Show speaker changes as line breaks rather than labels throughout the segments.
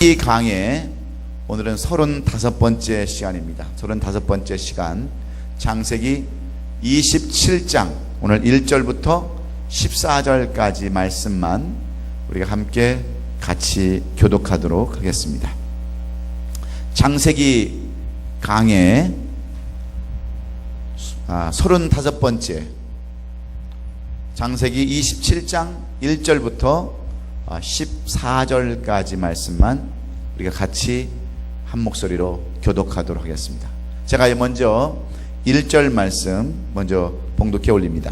이 강의 오늘은 35번째 시간입니다. 35번째 시간, 창세기 27장 오늘 1절부터 14절까지 말씀만 우리가 함께 같이 교독하도록 하겠습니다. 창세기 강의 35번째, 창세기 27장 1절부터 14절까지 말씀만 우리가 같이 한 목소리로 교독하도록 하겠습니다. 제가 먼저 1절 말씀 먼저 봉독해 올립니다.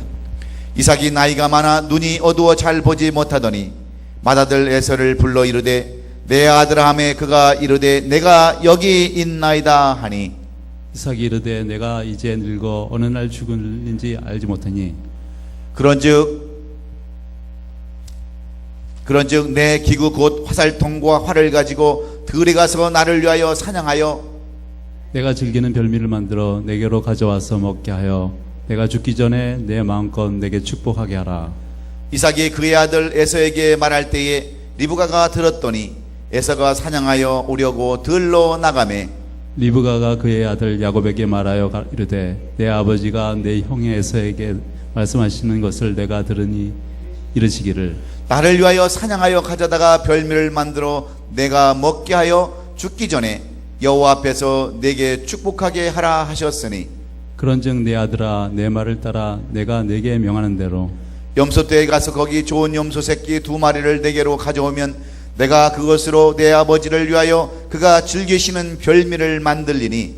이삭이 나이가 많아 눈이 어두워 잘 보지 못하더니 맏아들 에서를 불러 이르되 내 아들아 하매 그가 이르되 내가 여기 있나이다 하니
이삭이 이르되 내가 이제 늙어 어느 날 죽을는지 알지 못하니
그런즉 내 기구 곧 화살통과 활을 가지고 들에 가서 나를 위하여 사냥하여
내가 즐기는 별미를 만들어 내게로 가져와서 먹게 하여 내가 죽기 전에 내 마음껏 내게 축복하게 하라.
이삭이 그의 아들 에서에게 말할 때에 리브가가 들었더니 에서가 사냥하여 오려고 들로 나가매
리브가가 그의 아들 야곱에게 말하여 이르되 내 아버지가 내 형의 에서에게 말씀하시는 것을 내가 들으니 이르시기를
나를 위하여 사냥하여 가져다가 별미를 만들어 내가 먹게 하여 죽기 전에 여호와 앞에서 내게 축복하게 하라 하셨으니
그런즉 내 아들아 내 말을 따라 내가 내게 명하는 대로
염소떼에 가서 거기 좋은 염소 새끼 2마리를 내게로 가져오면 내가 그것으로 내 아버지를 위하여 그가 즐기시는 별미를 만들리니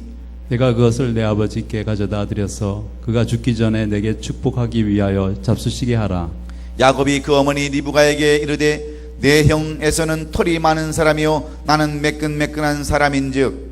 내가 그것을 내 아버지께 가져다 드려서 그가 죽기 전에 내게 축복하기 위하여 잡수시게 하라.
야곱이 그 어머니 리브가에게 이르되 내 형 에서는 털이 많은 사람이요 나는 매끈매끈한 사람인즉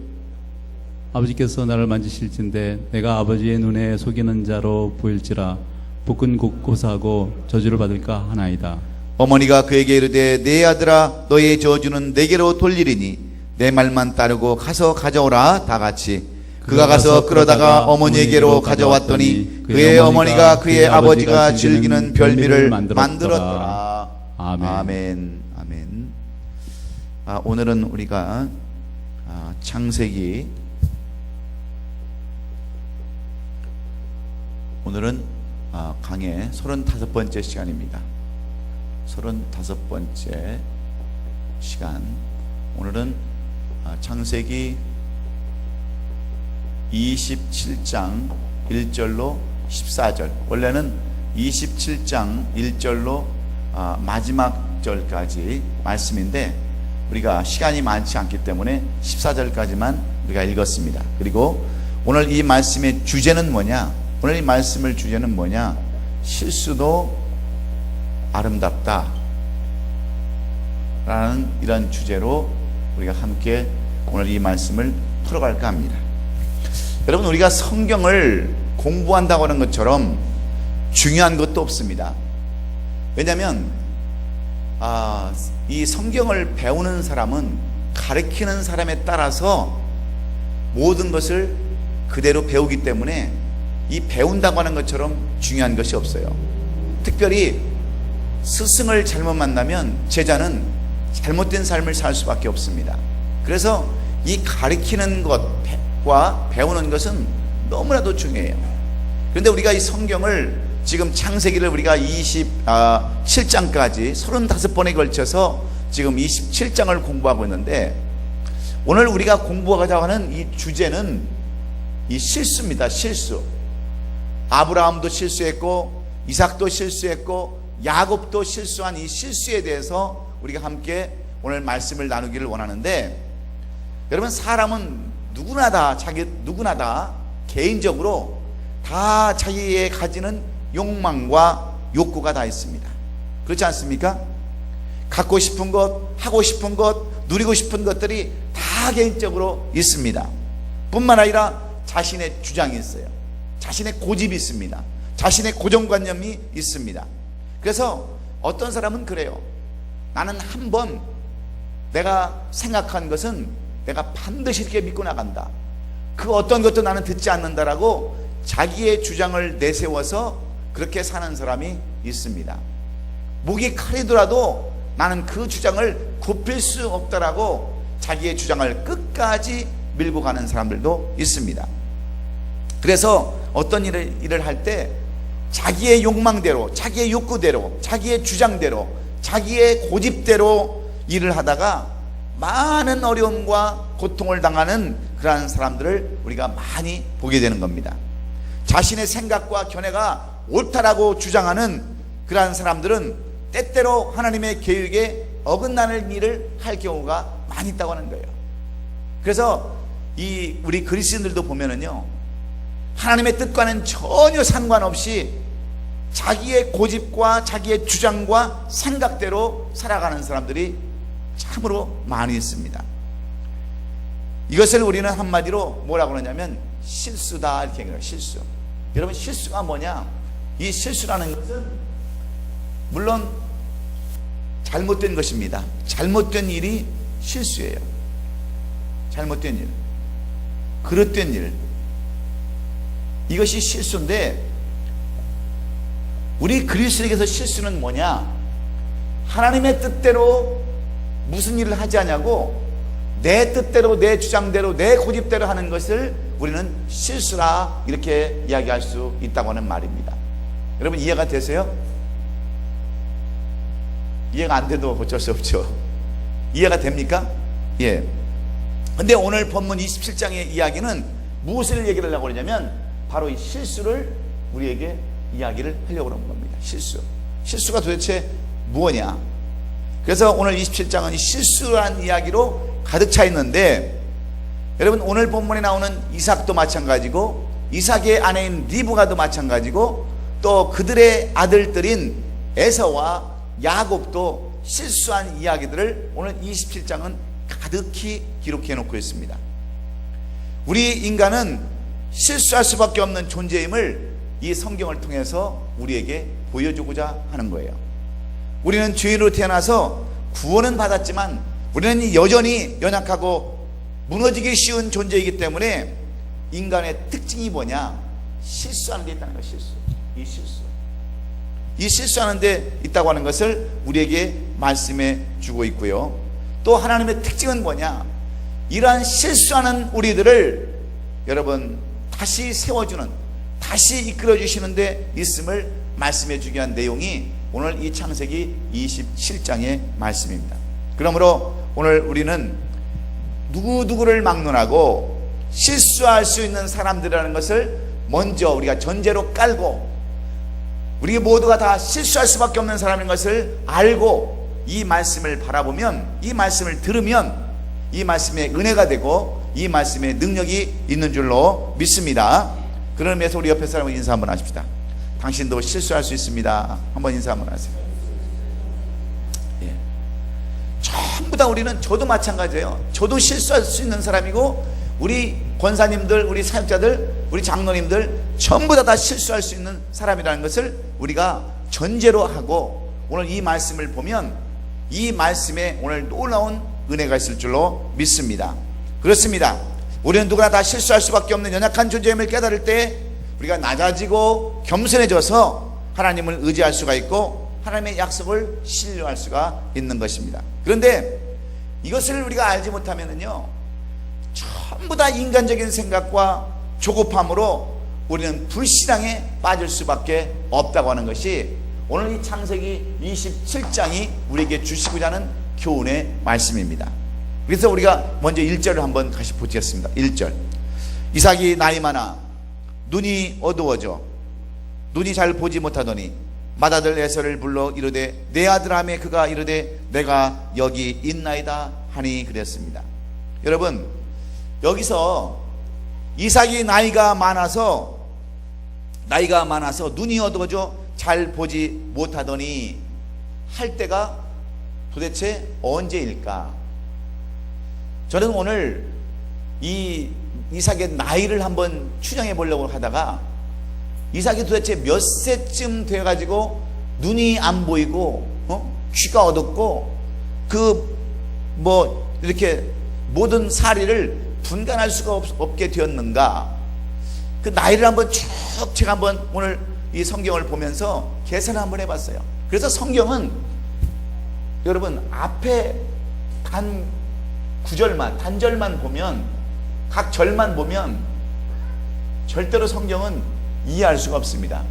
아버지께서 나를 만지실진데 내가 아버지의 눈에 속이는 자로 보일지라 복은 고사하고 저주를 받을까 하나이다.
어머니가 그에게 이르되 내 아들아 너의 저주는 내게로 돌리리니 내 말만 따르고 가서 가져오라. 다같이 그가 가서 끌어다가 어머니에게로 가져왔더니 그의 어머니가 그의 아버지가 즐기는 별미를 만들었더라. 아멘. 아멘. 오늘은 우리가 창세기 오늘은 강의 35번째 시간입니다. 35번째 시간. 오늘은 창세기 27장 1절로 14절, 원래는 27장 1절로 마지막 절까지 말씀인데 우리가 시간이 많지 않기 때문에 14절까지만 우리가 읽었습니다. 그리고 오늘 이 말씀의 주제는 뭐냐? 오늘 이 말씀의 주제는 뭐냐? 실수도 아름답다 라는 이런 주제로 우리가 함께 오늘 이 말씀을 풀어갈까 합니다. 여러분, 우리가 성경을 공부한다고 하는 것처럼 중요한 것도 없습니다. 왜냐하면 이 성경을 배우는 사람은 가르치는 사람에 따라서 모든 것을 그대로 배우기 때문에 이 배운다고 하는 것처럼 중요한 것이 없어요. 특별히 스승을 잘못 만나면 제자는 잘못된 삶을 살 수밖에 없습니다. 그래서 이 가르치는 것과 배우는 것은 너무나도 중요해요. 그런데 우리가 이 성경을 지금 창세기를 우리가 27장까지 35번에 걸쳐서 지금 27장을 공부하고 있는데 오늘 우리가 공부하고자 하는 이 주제는 이 실수입니다. 실수. 아브라함도 실수했고 이삭도 실수했고 야곱도 실수한 이 실수에 대해서 우리가 함께 오늘 말씀을 나누기를 원하는데, 여러분, 사람은 누구나 다 개인적으로 다 자기의 가지는 욕망과 욕구가 다 있습니다. 그렇지 않습니까? 갖고 싶은 것, 하고 싶은 것, 누리고 싶은 것들이 다 개인적으로 있습니다. 뿐만 아니라 자신의 주장이 있어요. 자신의 고집이 있습니다. 자신의 고정관념이 있습니다. 그래서 어떤 사람은 그래요. 나는 한번 내가 생각한 것은 내가 반드시 이렇게 믿고 나간다. 그 어떤 것도 나는 듣지 않는다라고 자기의 주장을 내세워서 그렇게 사는 사람이 있습니다. 목이 칼이더라도 나는 그 주장을 굽힐 수 없다라고 자기의 주장을 끝까지 밀고 가는 사람들도 있습니다. 그래서 어떤 일을 할 때 자기의 욕망대로, 자기의 욕구대로, 자기의 주장대로, 자기의 고집대로 일을 하다가 많은 어려움과 고통을 당하는 그러한 사람들을 우리가 많이 보게 되는 겁니다. 자신의 생각과 견해가 옳다라고 주장하는 그러한 사람들은 때때로 하나님의 계획에 어긋나는 일을 할 경우가 많이 있다고 하는 거예요. 그래서 우리 그리스도인들도 보면은요, 하나님의 뜻과는 전혀 상관없이 자기의 고집과 자기의 주장과 생각대로 살아가는 사람들이 참으로 많이 있습니다. 이것을 우리는 한마디로 뭐라고 그러냐면 실수다 이렇게 얘기해요. 실수. 여러분, 실수가 뭐냐? 이 실수라는 것은 물론 잘못된 것입니다. 잘못된 일이 실수예요. 잘못된 일, 그릇된 일, 이것이 실수인데, 우리 그리스도에게서 실수는 뭐냐? 하나님의 뜻대로 무슨 일을 하지 않냐고 내 뜻대로, 내 주장대로, 내 고집대로 하는 것을 우리는 실수라 이렇게 이야기할 수 있다고 하는 말입니다. 여러분, 이해가 되세요? 이해가 안 돼도 어쩔 수 없죠. 이해가 됩니까? 예. 근데 오늘 본문 27장의 이야기는 무엇을 얘기를 하려고 그러냐면 바로 이 실수를 우리에게 이야기를 하려고 하는 겁니다. 실수가 도대체 무엇이냐? 그래서 오늘 27장은 실수란 이야기로 가득 차 있는데, 여러분, 오늘 본문에 나오는 이삭도 마찬가지고 이삭의 아내인 리브가도 마찬가지고 또 그들의 아들들인 에서와 야곱도 실수한 이야기들을 오늘 27장은 가득히 기록해 놓고 있습니다. 우리 인간은 실수할 수밖에 없는 존재임을 이 성경을 통해서 우리에게 보여주고자 하는 거예요. 우리는 죄인으로 태어나서 구원은 받았지만 우리는 여전히 연약하고 무너지기 쉬운 존재이기 때문에 인간의 특징이 뭐냐? 실수하는 데 있다는 거예요. 이 실수하는 데 있다고 하는 것을 우리에게 말씀해 주고 있고요. 또 하나님의 특징은 뭐냐? 이러한 실수하는 우리들을 여러분 다시 세워주는, 다시 이끌어 주시는 데 있음을 말씀해 주기 위한 내용이 오늘 이 창세기 27장의 말씀입니다. 그러므로 오늘 우리는 누구를 막론하고 실수할 수 있는 사람들이라는 것을 먼저 우리가 전제로 깔고, 우리 모두가 다 실수할 수밖에 없는 사람인 것을 알고 이 말씀을 바라보면, 이 말씀을 들으면 이 말씀의 은혜가 되고 이 말씀의 능력이 있는 줄로 믿습니다. 그런 의미에서 우리 옆에 사람을 인사 한번 하십시다. 당신도 실수할 수 있습니다. 한번 인사 한번 하세요. 예. 전부 다 우리는, 저도 마찬가지예요. 저도 실수할 수 있는 사람이고 우리 권사님들, 우리 사역자들, 우리 장로님들 전부 다 실수할 수 있는 사람이라는 것을 우리가 전제로 하고 오늘 이 말씀을 보면 이 말씀에 오늘 놀라운 은혜가 있을 줄로 믿습니다. 그렇습니다. 우리는 누구나 다 실수할 수밖에 없는 연약한 존재임을 깨달을 때 우리가 낮아지고 겸손해져서 하나님을 의지할 수가 있고 하나님의 약속을 신뢰할 수가 있는 것입니다. 그런데 이것을 우리가 알지 못하면은요, 전부 다 인간적인 생각과 조급함으로 우리는 불신앙에 빠질 수밖에 없다고 하는 것이 오늘 이 창세기 27장이 우리에게 주시고자 하는 교훈의 말씀입니다. 그래서 우리가 먼저 1절을 한번 다시 보겠습니다. 1절. 이삭이 나이 많아 눈이 어두워져 눈이 잘 보지 못하더니 맏아들 에서를 불러 이르되 내 아들 하매 그가 이르되 내가 여기 있나이다 하니 그랬습니다. 여러분, 여기서 이삭이 나이가 많아서 눈이 어두워져 잘 보지 못하더니 할 때가 도대체 언제일까? 저는 오늘 이 이삭의 나이를 한번 추정해 보려고 하다가 이삭이 도대체 몇 세쯤 돼가지고 눈이 안 보이고 귀가 어둡고 이렇게 모든 사리를 분간할 수가 없게 되었는가? 그 나이를 한번 쭉 제가 한번 오늘 이 성경을 보면서 계산을 한번 해봤어요. 그래서 성경은 여러분 앞에 간 구절만, 단절만 보면, 각 절만 보면 절대로 성경은 이해할 수가 없습니다.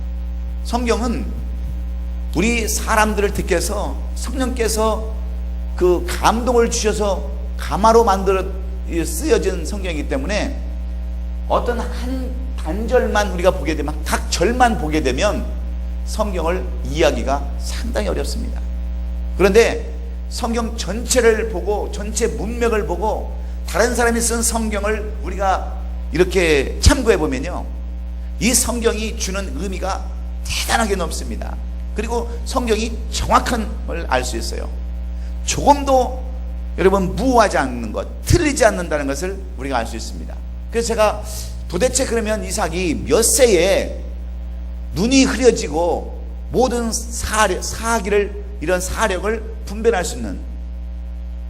성경은 우리 사람들을 듣게해서 성령께서 그 감동을 주셔서 가마로 만들어 쓰여진 성경이기 때문에 어떤 한 단절만 우리가 보게 되면, 각 절만 보게 되면 성경을 이해하기가 상당히 어렵습니다. 그런데 성경 전체를 보고, 전체 문맥을 보고 다른 사람이 쓴 성경을 우리가 이렇게 참고해 보면요, 이 성경이 주는 의미가 대단하게 넓습니다. 그리고 성경이 정확한 걸 알 수 있어요. 조금도 여러분 무하지 않는 것, 틀리지 않는다는 것을 우리가 알 수 있습니다. 그래서 제가 도대체 그러면 이삭이 몇 세에 눈이 흐려지고 모든 사기를, 이런 사력을 분별할 수 있는,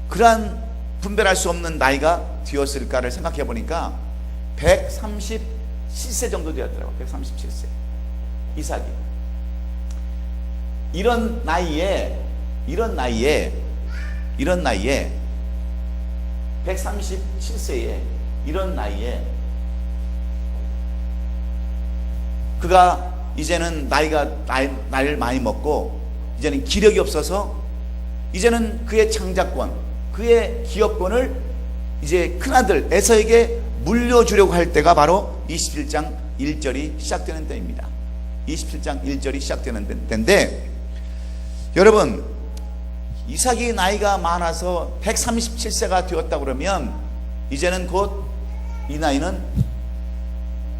그러한 분별할 수 없는 나이가 되었을까를 생각해 보니까 137세 정도 되었더라고요. 137세 이삭이. 이런 나이에 137세에 이런 나이에 그가 이제는 나이를 많이 먹고 이제는 기력이 없어서 이제는 그의 장자권, 그의 기업권을 이제 큰아들 에서에게 물려주려고 할 때가 바로 27장 1절이 시작되는 때입니다. 27장 1절이 시작되는 때인데, 여러분, 이삭이 나이가 많아서 137세가 되었다 그러면 이제는 곧 이 나이는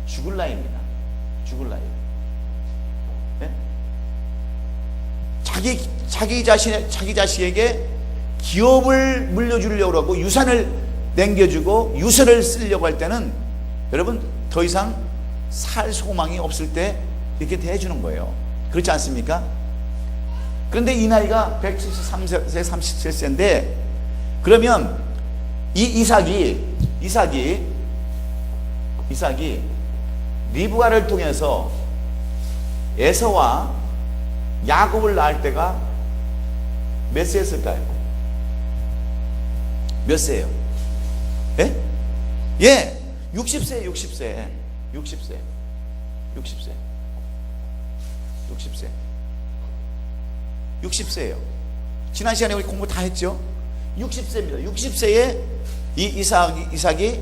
죽을 나이입니다. 죽을 나이. 네? 자기 자식에게 기업을 물려주려고 하고 유산을 남겨주고 유서를 쓰려고 할 때는 여러분 더 이상 살 소망이 없을 때 이렇게 대해주는 거예요. 그렇지 않습니까? 그런데 이 나이가 173세, 37세인데 그러면 이 이삭이 리브가를 통해서 에서와 야곱을 낳을 때가 몇 세였을까요? 몇 세예요? 예? 예, 60세. 60세예요. 지난 시간에 우리 공부 다 했죠? 60세입니다. 60세에 이 이삭이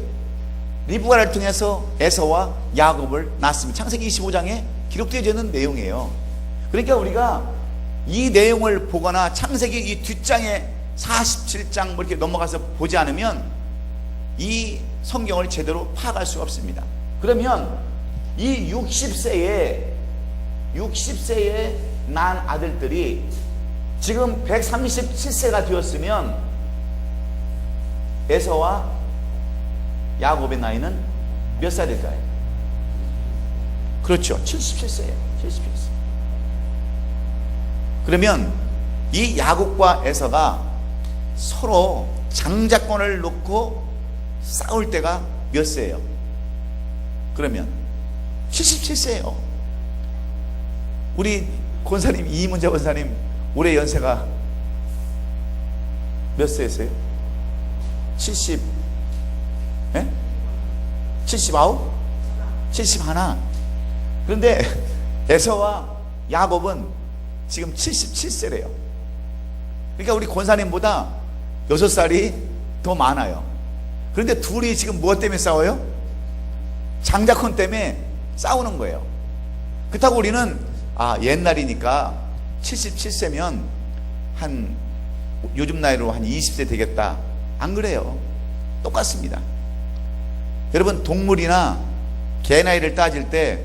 리브가를 통해서 에서와 야곱을 낳습니다. 창세기 25장에 기록되어 있는 내용이에요. 그러니까 우리가 이 내용을 보거나 창세기 이 뒷장에 47장 뭐 이렇게 넘어가서 보지 않으면 이 성경을 제대로 파악할 수가 없습니다. 그러면 이 60세에 난 아들들이 지금 137세가 되었으면 에서와 야곱의 나이는 몇 살일까요? 그렇죠. 77세예요. 77세. 그러면 이 야곱과 에서가 서로 장자권을 놓고 싸울 때가 몇 세예요? 그러면 77세예요. 우리 권사님, 이문자 권사님 올해 연세가 몇 세였어요? 70? 예? 79? 71? 그런데 에서와 야곱은 지금 77세래요. 그러니까 우리 권사님보다 6살이 더 많아요. 그런데 둘이 지금 무엇 때문에 싸워요? 장자권 때문에 싸우는 거예요. 그렇다고 우리는 옛날이니까 77세면 한 요즘 나이로 한 20세 되겠다, 안 그래요. 똑같습니다. 여러분, 동물이나 개 나이를 따질 때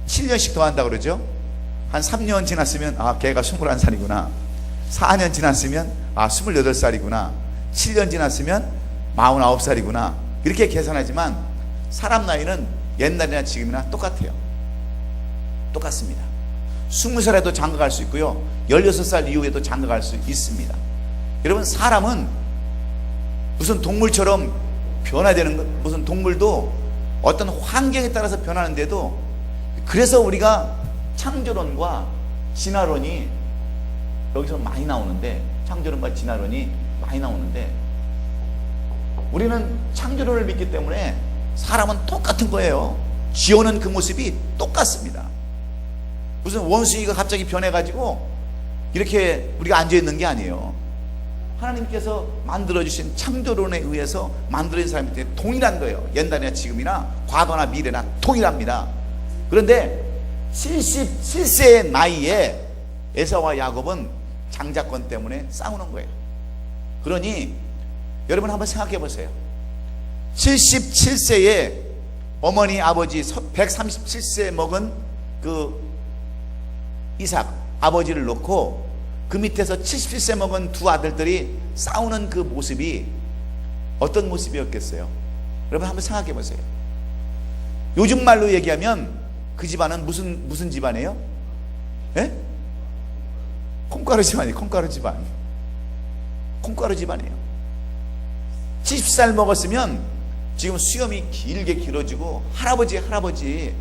7년씩 더한다 그러죠. 한 3년 지났으면 개가 21살이구나, 4년 지났으면 28살이구나, 7년 지났으면 49살이구나, 이렇게 계산하지만 사람 나이는 옛날이나 지금이나 똑같아요. 똑같습니다. 20살에도 장가갈 수 있고요, 16살 이후에도 장가갈 수 있습니다. 여러분, 사람은 무슨 동물처럼 변화되는 것, 무슨 동물도 어떤 환경에 따라서 변하는데도, 그래서 우리가 창조론과 진화론이 여기서 많이 나오는데, 창조론과 진화론이 많이 나오는데, 우리는 창조론을 믿기 때문에 사람은 똑같은 거예요. 지어오는 그 모습이 똑같습니다. 무슨 원숭이가 갑자기 변해가지고 이렇게 우리가 앉아있는 게 아니에요. 하나님께서 만들어주신 창조론에 의해서 만들어진 사람한테 동일한 거예요. 옛날이나 지금이나 과거나 미래나 동일합니다. 그런데 77세의 나이에 에사와 야곱은 장자권 때문에 싸우는 거예요. 그러니 여러분 한번 생각해 보세요. 77세에 어머니 아버지 137세 먹은 그 이삭 아버지를 놓고 그 밑에서 77세 먹은 두 아들들이 싸우는 그 모습이 어떤 모습이었겠어요? 여러분 한번 생각해 보세요. 요즘 말로 얘기하면 그 집안은 무슨 집안이에요? 예? 콩가루 집안이에요. 콩가루 집안. 콩가루 집안이에요. 70살 먹었으면 지금 수염이 길게 길어지고 할아버지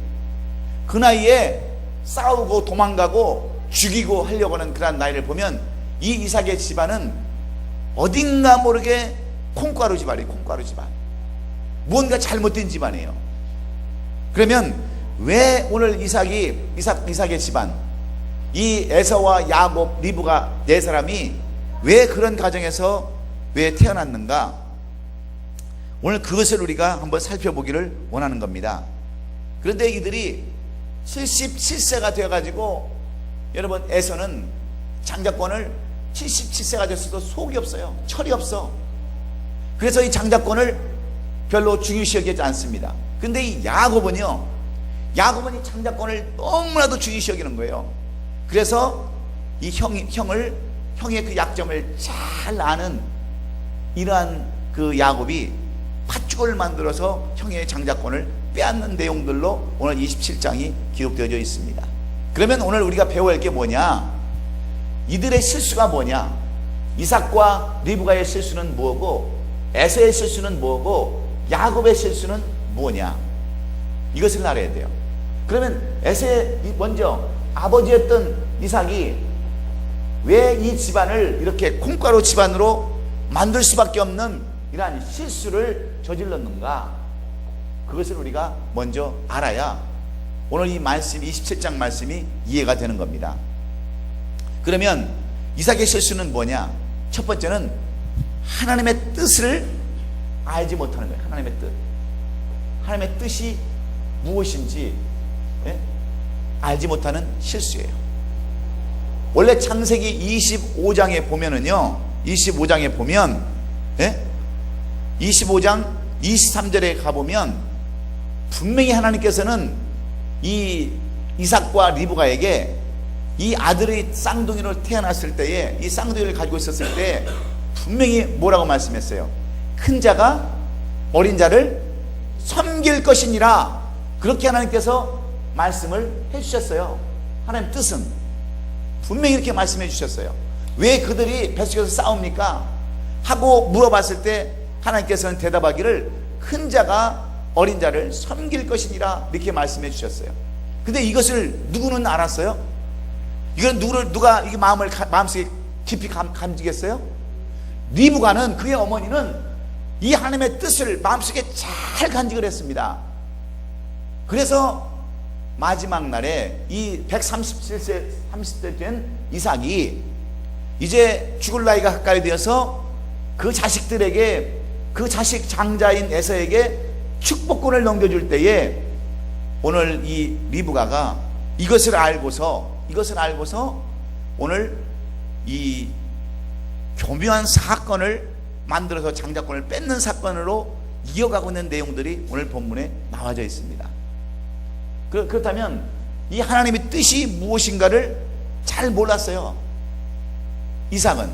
그 나이에 싸우고 도망가고 죽이고 하려고 하는 그런 나이를 보면 이 이삭의 집안은 어딘가 모르게 콩가루 집안이에요. 콩가루 집안. 뭔가 잘못된 집안이에요. 그러면 왜 오늘 이삭의 집안, 이 에서와 야곱, 리브가 네 사람이 왜 그런 가정에서 왜 태어났는가? 오늘 그것을 우리가 한번 살펴보기를 원하는 겁니다. 그런데 이들이 77세가 되어가지고 여러분 에서는 장자권을 77세가 됐어도 속이 없어요. 철이 없어. 그래서 이 장자권을 별로 중요시 여기지 않습니다. 근데 이 야곱은요, 야곱은 이 장자권을 너무나도 중요시 여기는 거예요. 그래서 이 형의 그 약점을 잘 아는 이러한 그 야곱이 팥죽을 만들어서 형의 장자권을 빼앗는 내용들로 오늘 27장이 기록되어져 있습니다. 그러면 오늘 우리가 배워야 할 게 뭐냐? 이들의 실수가 뭐냐? 이삭과 리브가의 실수는 뭐고, 에서의 실수는 뭐고, 야곱의 실수는 뭐냐? 이것을 알아야 돼요. 그러면 에서의 먼저 아버지였던 이삭이 왜 이 집안을 이렇게 콩가루 집안으로 만들 수밖에 없는 이러한 실수를 저질렀는가? 그것을 우리가 먼저 알아야 오늘 이 말씀 27장 말씀이 이해가 되는 겁니다. 그러면 이삭의 실수는 뭐냐? 첫 번째는 하나님의 뜻을 알지 못하는 거예요. 하나님의 뜻. 하나님의 뜻이 무엇인지 알지 못하는 실수예요. 원래 창세기 25장에 보면은요, 25장에 보면 25장 23절에 가보면 분명히 하나님께서는 이 이삭과 리브가에게 이 아들의 쌍둥이로 태어났을 때에, 이 쌍둥이를 가지고 있었을 때 분명히 뭐라고 말씀했어요? 큰 자가 어린 자를 섬길 것이니라. 그렇게 하나님께서 말씀을 해주셨어요. 하나님 뜻은 분명히 이렇게 말씀해 주셨어요. 왜 그들이 뱃속에서 싸웁니까? 하고 물어봤을 때 하나님께서는 대답하기를 큰 자가 어린 자를 섬길 것이니라 이렇게 말씀해 주셨어요. 근데 이것을 누구는 알았어요? 이건 누가 이게 마음속에 깊이 감지겠어요? 리브가는, 그의 어머니는 이 하나님의 뜻을 마음속에 잘 간직을 했습니다. 그래서 마지막 날에 이 137세 30대 된 이삭이 이제 죽을 나이가 가까이 되어서 그 자식들에게, 그 자식 장자인 에서에게 축복권을 넘겨줄 때에 오늘 이 리브가가 이것을 알고서 오늘 이 교묘한 사건을 만들어서 장자권을 뺏는 사건으로 이어가고 있는 내용들이 오늘 본문에 나와져 있습니다. 그렇다면 이 하나님의 뜻이 무엇인가를 잘 몰랐어요, 이삭은.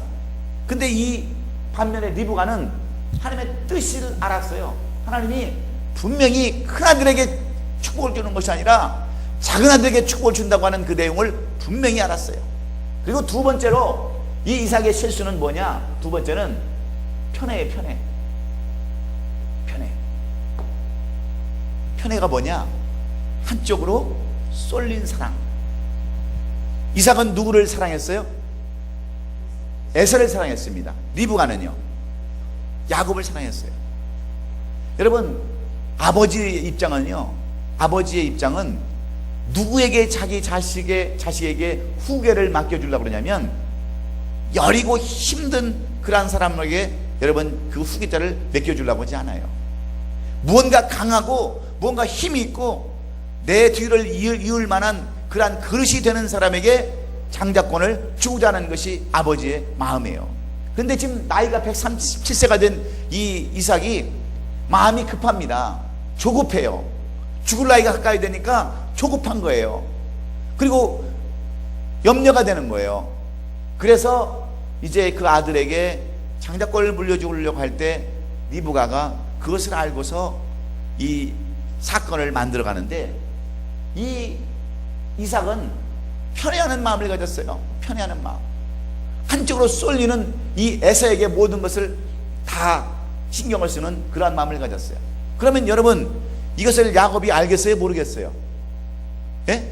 근데 이 반면에 리브가는 하나님의 뜻을 알았어요. 하나님이 분명히 큰아들에게 축복을 주는 것이 아니라 작은아들에게 축복을 준다고 하는 그 내용을 분명히 알았어요. 그리고 두 번째로 이 이삭의 실수는 뭐냐? 두 번째는 편애예요. 편애가 뭐냐? 한쪽으로 쏠린 사랑. 이삭은 누구를 사랑했어요? 에서를 사랑했습니다. 리브가는요, 야곱을 사랑했어요. 여러분, 아버지의 입장은 누구에게 자기 자식에게 후계를 맡겨주려고 그러냐면 여리고 힘든 그러한 사람에게 여러분 그 후계자를 맡겨주려고 하지 않아요. 무언가 강하고 무언가 힘이 있고 내 뒤를 이을 만한 그러한 그릇이 되는 사람에게 장자권을 주자는 것이 아버지의 마음이에요. 그런데 지금 나이가 137세가 된 이 이삭이 마음이 급합니다. 조급해요. 죽을 나이가 가까이 되니까 조급한 거예요. 그리고 염려가 되는 거예요. 그래서 이제 그 아들에게 장자권을 물려주려고 할 때 리브가가 그것을 알고서 이 사건을 만들어 가는데, 이 이삭은 편애하는 마음을 가졌어요. 편애하는 마음. 한쪽으로 쏠리는 이 에서에게 모든 것을 다 신경을 쓰는 그러한 마음을 가졌어요. 그러면 여러분, 이것을 야곱이 알겠어요? 모르겠어요? 예?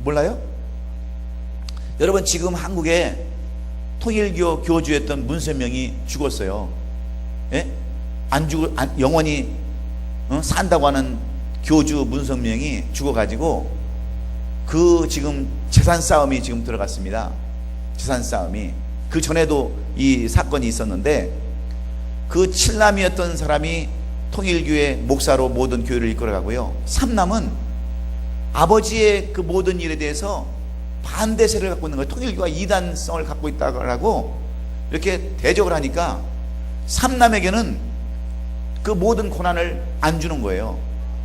몰라요? 여러분, 지금 한국에 통일교 교주였던 문선명이 죽었어요. 예? 영원히 산다고 하는 교주 문선명이 죽어가지고 그 지금 재산 싸움이 지금 들어갔습니다. 재산 싸움이. 그 전에도 이 사건이 있었는데, 그 칠남이었던 사람이 통일교의 목사로 모든 교회를 이끌어가고요, 삼남은 아버지의 그 모든 일에 대해서 반대세를 갖고 있는 거예요. 통일교가 이단성을 갖고 있다고 이렇게 대적을 하니까 삼남에게는 그 모든 고난을 안 주는 거예요.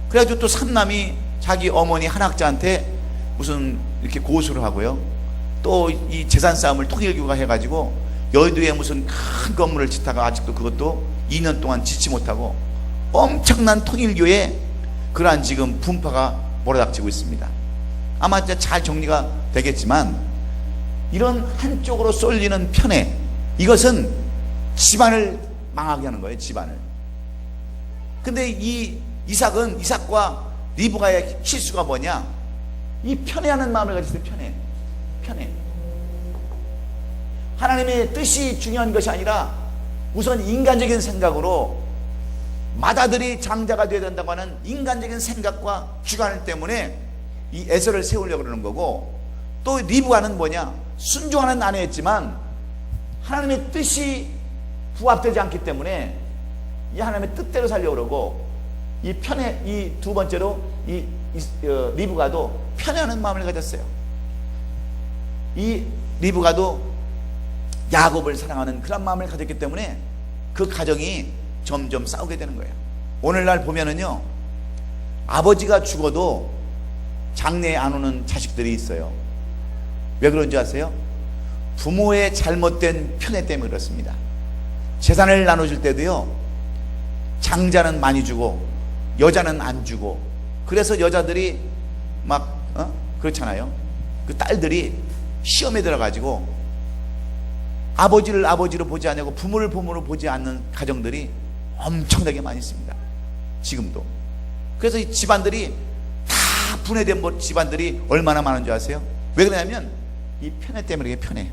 그래가지고 또 삼남이 자기 어머니 한학자한테 무슨 이렇게 고소를 하고요, 또 이 재산 싸움을 통일교가 해가지고 여의도에 무슨 큰 건물을 짓다가 아직도 그것도 2년 동안 짓지 못하고 엄청난 통일교의 그러한 지금 분파가 몰아닥치고 있습니다. 아마 이제 잘 정리가 되겠지만, 이런 한쪽으로 쏠리는 편애, 이것은 집안을 망하게 하는 거예요. 집안을. 근데 이 이삭과 리브가의 실수가 뭐냐? 이 편애하는 마음을 가졌어요. 편애. 하나님의 뜻이 중요한 것이 아니라 우선 인간적인 생각으로 맏아들이 장자가 되어야 된다고 하는 인간적인 생각과 주관 때문에 이 에서를 세우려고 그러는 거고, 또 리브가는 뭐냐? 순종하는 아내였지만 하나님의 뜻이 부합되지 않기 때문에 이 하나님의 뜻대로 살려고 그러고, 이 두 번째로 리브가도 편애하는 마음을 가졌어요. 이 리브가도 야곱을 사랑하는 그런 마음을 가졌기 때문에 그 가정이 점점 싸우게 되는 거예요. 오늘날 보면은요, 아버지가 죽어도 장례에 안 오는 자식들이 있어요. 왜 그런지 아세요? 부모의 잘못된 편애 때문에 그렇습니다. 재산을 나눠줄 때도요, 장자는 많이 주고 여자는 안 주고, 그래서 여자들이 막 그렇잖아요. 그 딸들이 시험에 들어가지고 아버지를 아버지로 보지 않냐고 부모를 부모로 보지 않는 가정들이 엄청나게 많이 있습니다. 지금도. 그래서 이 집안들이 다 분해된 집안들이 얼마나 많은 줄 아세요? 왜 그러냐면 이 편애 때문에. 이게 편애.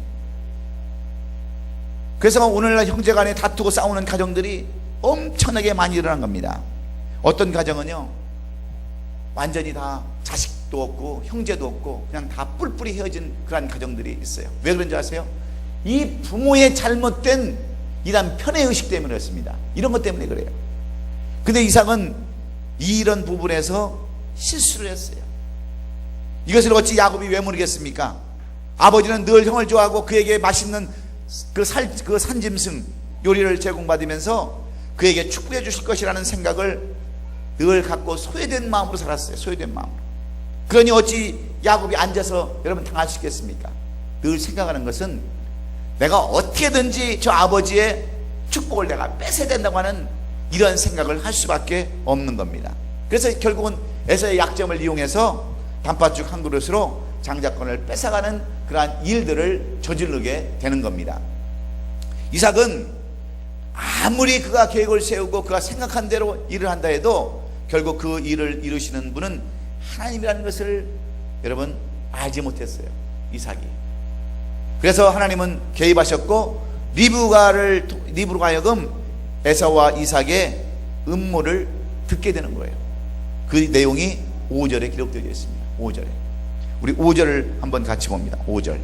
그래서 오늘날 형제간에 다투고 싸우는 가정들이 엄청나게 많이 일어난 겁니다. 어떤 가정은요, 완전히 다 자식도 없고 형제도 없고 그냥 다 뿔뿔이 헤어진 그런 가정들이 있어요. 왜 그런지 아세요? 이 부모의 잘못된 이런 편애의식 때문에 그렇습니다. 이런 것 때문에 그래요. 근데 이삭은 이런 부분에서 실수를 했어요. 이것을 어찌 야곱이 왜 모르겠습니까? 아버지는 늘 형을 좋아하고 그에게 맛있는 그 산짐승 요리를 제공받으면서 그에게 축복해 주실 것이라는 생각을 늘 갖고 소외된 마음으로 살았어요. 소외된 마음으로. 그러니 어찌 야곱이 앉아서 여러분 당할 수 있겠습니까? 늘 생각하는 것은 내가 어떻게든지 저 아버지의 축복을 내가 뺏어야 된다고 하는 이런 생각을 할 수밖에 없는 겁니다. 그래서 결국은 에서의 약점을 이용해서 단팥죽 한 그릇으로 장자권을 뺏어가는 그러한 일들을 저지르게 되는 겁니다. 이삭은 아무리 그가 계획을 세우고 그가 생각한 대로 일을 한다 해도 결국 그 일을 이루시는 분은 하나님이라는 것을 여러분 알지 못했어요. 이삭이. 그래서 하나님은 개입하셨고 리브로 하여금 에사와 이삭의 음모를 듣게 되는 거예요. 그 내용이 5절에 기록되어 있습니다. 5절에. 우리 5절을 한번 같이 봅니다. 5절.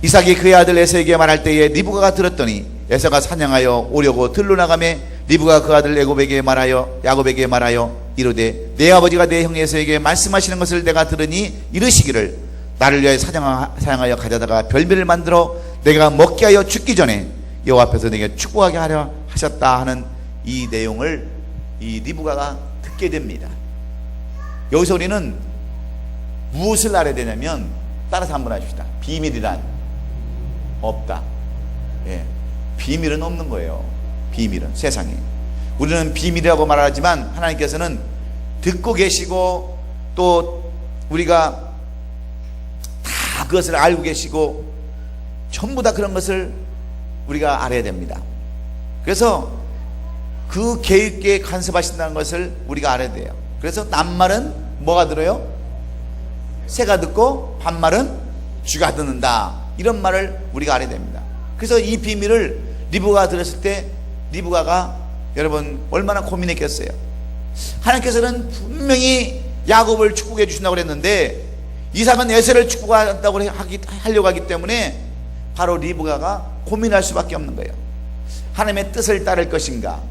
이삭이 그의 아들 에서에게 말할 때에 리브가가 들었더니 에서가 사냥하여 오려고 들로 나가매 리브가 그 아들 야곱에게 말하여 이르되 내 아버지가 내 형 에서에게 말씀하시는 것을 내가 들으니 이르시기를 나를 위하여 사냥하여 가져다가 별미를 만들어 내가 먹게 하여 죽기 전에 여호와 앞에서 내게 축복하게 하려 하셨다 하는 이 내용을 이 리브가가 듣게 됩니다. 여기서 우리는 무엇을 알아야 되냐면, 따라서 한번 하십시다. 비밀이란 없다. 예, 비밀은 없는 거예요. 비밀은 세상에. 우리는 비밀이라고 말하지만 하나님께서는 듣고 계시고 또 우리가 다 그것을 알고 계시고 전부 다 그런 것을 우리가 알아야 됩니다. 그래서 그 계획에 간섭하신다는 것을 우리가 알아야 돼요. 그래서 낱말은 뭐가 들어요? 새가 듣고 반말은 쥐가 듣는다. 이런 말을 우리가 알아야 됩니다. 그래서 이 비밀을 리브가가 들었을 때 리브가가 여러분 얼마나 고민했겠어요. 하나님께서는 분명히 야곱을 축복해 주신다고 그랬는데 이삭은 에서를 축복한다고 하려고 하기 때문에 바로 리브가가 고민할 수밖에 없는 거예요. 하나님의 뜻을 따를 것인가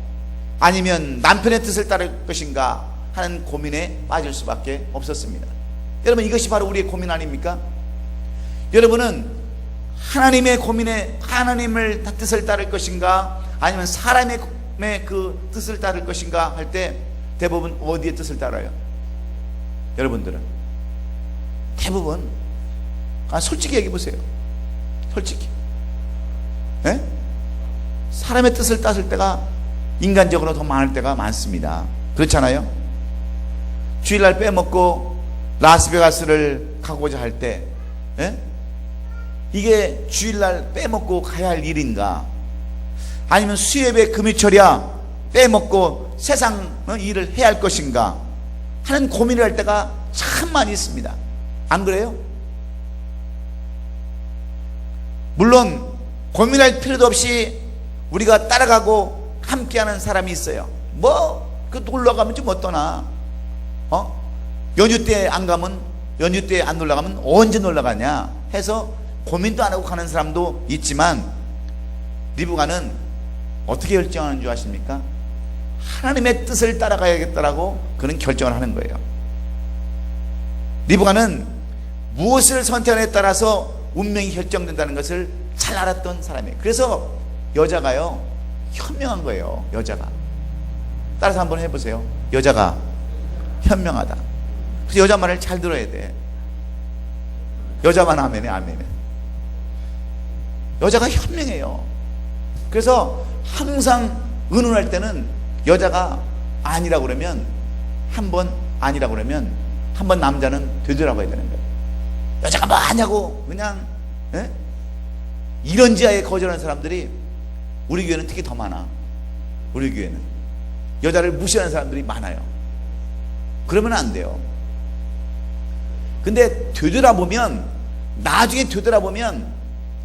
아니면 남편의 뜻을 따를 것인가 하는 고민에 빠질 수밖에 없었습니다. 여러분, 이것이 바로 우리의 고민 아닙니까? 여러분은 하나님의 고민에 하나님을 뜻을 따를 것인가 아니면 사람의 그 뜻을 따를 것인가 할 때 대부분 어디의 뜻을 따라요? 여러분들은 대부분 솔직히 얘기해 보세요. 솔직히 사람의 뜻을 따를 때가 인간적으로 더 많을 때가 많습니다. 그렇잖아요? 주일날 빼먹고 라스베가스를 가고자 할 때 이게 주일날 빼먹고 가야 할 일인가 아니면 수요예배 금요철이야 빼먹고 세상 일을 해야 할 것인가 하는 고민을 할 때가 참 많이 있습니다. 안 그래요? 물론 고민할 필요도 없이 우리가 따라가고 함께하는 사람이 있어요. 그 놀러 가면 좀 어떠나? 연휴 때 안 가면, 연휴 때 안 놀러 가면 언제 놀러 가냐 해서 고민도 안 하고 가는 사람도 있지만 리브가는 어떻게 결정하는 줄 아십니까? 하나님의 뜻을 따라가야겠다라고 그런 결정을 하는 거예요. 리브가는 무엇을 선택하느냐에 따라서 운명이 결정된다는 것을 잘 알았던 사람이에요. 그래서 여자가요 현명한 거예요. 여자가 따라서 한번 해보세요. 여자가 현명하다. 그래서 여자 말을 잘 들어야 돼. 여자만 아멘해. 아멘해. 여자가 현명해요. 그래서 항상 의논할 때는 여자가 아니라고 그러면 한번 아니라고 그러면 한번 남자는 되돌아봐야 되는 거예요. 여자가 뭐 하냐고 그냥 이런지하에 거절하는 사람들이 우리 교회는 특히 더 많아. 우리 교회는 여자를 무시하는 사람들이 많아요. 그러면 안 돼요. 근데 되돌아보면 나중에 되돌아보면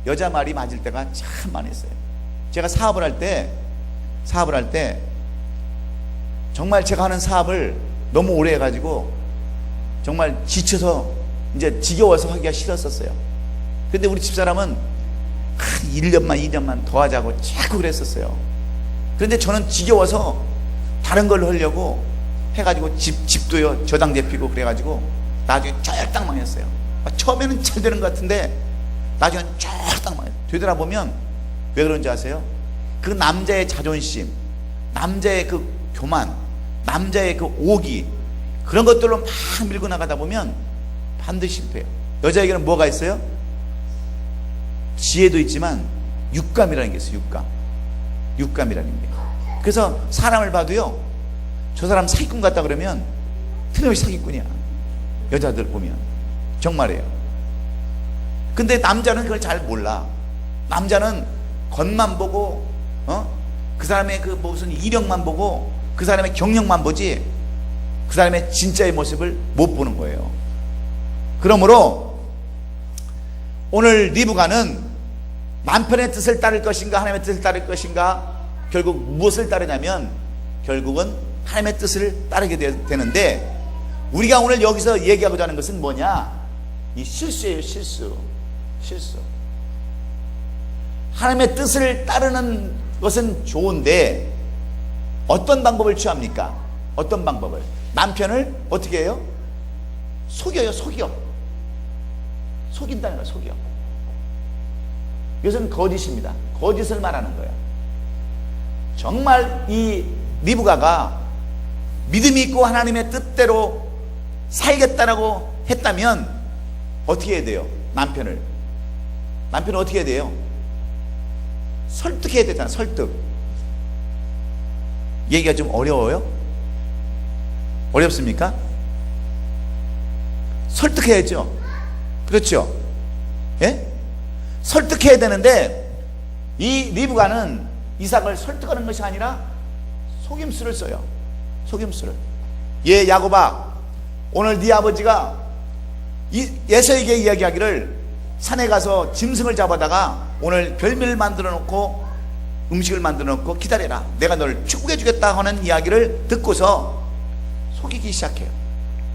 여자 말이 맞을 때가 참 많이 있어요. 제가 사업을 할 때 정말 제가 하는 사업을 너무 오래 해가지고 정말 지쳐서 이제 지겨워서 하기가 싫었었어요. 근데 우리 집사람은 1년만 2년만 더 하자고 자꾸 그랬었어요. 그런데 저는 지겨워서 다른 걸로 하려고 해가지고 집도요 저당 잡히고 그래가지고 나중에 쫄딱 망했어요. 처음에는 잘 되는 것 같은데 나중에 쫄딱 망했어요. 되돌아보면 왜 그런지 아세요? 그 남자의 자존심, 남자의 그 교만, 남자의 그 오기 그런 것들로 막 밀고 나가다 보면 반드시 실패해요. 여자에게는 뭐가 있어요? 지혜도 있지만 육감이라는 게 있어요. 육감이라는 게. 그래서 사람을 봐도요 저 사람 사기꾼 같다 그러면 틀림없이 사기꾼이야. 여자들 보면 정말이에요. 근데 남자는 그걸 잘 몰라. 남자는 겉만 보고 그 사람의 그 무슨 이력만 보고 그 사람의 경력만 보지 그 사람의 진짜의 모습을 못 보는 거예요. 그러므로 오늘 리브가는 남편의 뜻을 따를 것인가 하나님의 뜻을 따를 것인가 결국 무엇을 따르냐면 결국은 하나님의 뜻을 따르게 되는데, 우리가 오늘 여기서 얘기하고자 하는 것은 뭐냐? 이 실수예요. 실수. 하나님의 뜻을 따르는 것은 좋은데 어떤 방법을 취합니까? 어떤 방법을? 남편을 어떻게 해요? 속여요. 속인다는 거예요. 속여. 이것은 거짓입니다. 거짓을 말하는 거예요. 정말 이 리브가가 믿음이 있고 하나님의 뜻대로 살겠다라고 했다면 어떻게 해야 돼요? 남편은 어떻게 해야 돼요? 설득해야 되잖아. 설득. 얘기가 좀 어려워요? 어렵습니까? 설득해야죠. 그렇죠? 예? 설득해야 되는데 이 리브가는 이삭을 설득하는 것이 아니라 속임수를 써요. 속임수를. 예, 야곱아, 오늘 네 아버지가 에서에게 이야기하기를 산에 가서 짐승을 잡아다가 오늘 별미를 만들어 놓고 음식을 만들어 놓고 기다려라, 내가 너를 축복해 주겠다 하는 이야기를 듣고서 속이기 시작해요.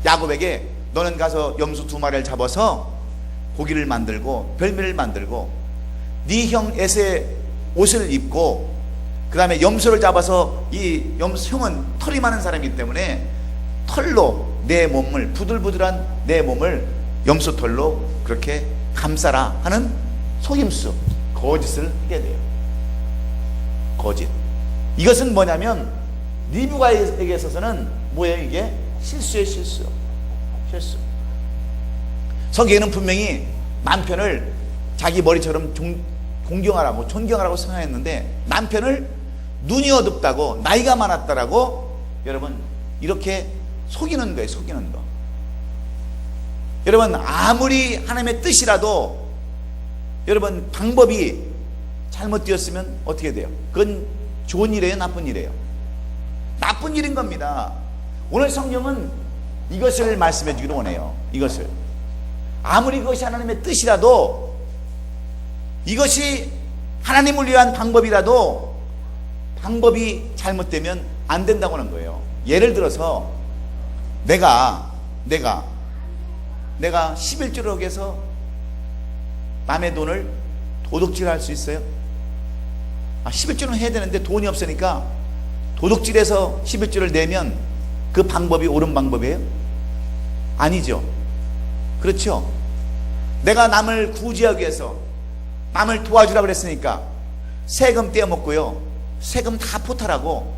야곱에게 너는 가서 염소 2마리를 잡아서 고기를 만들고 별미를 만들고 네 형 에서의 옷을 입고 그 다음에 염소를 잡아서 이 형은 털이 많은 사람이기 때문에 털로 내 몸을, 부들부들한 내 몸을 염소 털로 그렇게 감싸라 하는 속임수, 거짓을 하게 돼요. 거짓. 이것은 뭐냐면 리브가에게 있어서는 뭐예요? 이게 실수예요. 실수. 성경에는 분명히 남편을 자기 머리처럼 공경하라고, 존경하라고 생각했는데 남편을 눈이 어둡다고, 나이가 많았다라고 여러분 이렇게 속이는 거예요. 속이는 거. 여러분 아무리 하나님의 뜻이라도 여러분 방법이 잘못되었으면 어떻게 돼요? 그건 좋은 일이에요? 나쁜 일이에요? 나쁜 일인 겁니다. 오늘 성경은 이것을 말씀해 주기를 원해요. 이것을 아무리 그것이 하나님의 뜻이라도, 이것이 하나님을 위한 방법이라도 방법이 잘못되면 안 된다고 하는 거예요. 예를 들어서 내가 11조를 해서 남의 돈을 도둑질할 수 있어요? 11조는 해야 되는데 돈이 없으니까 도둑질해서 11조를 내면 그 방법이 옳은 방법이에요? 아니죠. 그렇죠? 내가 남을 구제하기 위해서 남을 도와주라고 그랬으니까 세금 떼어먹고요, 세금 다 포탈하고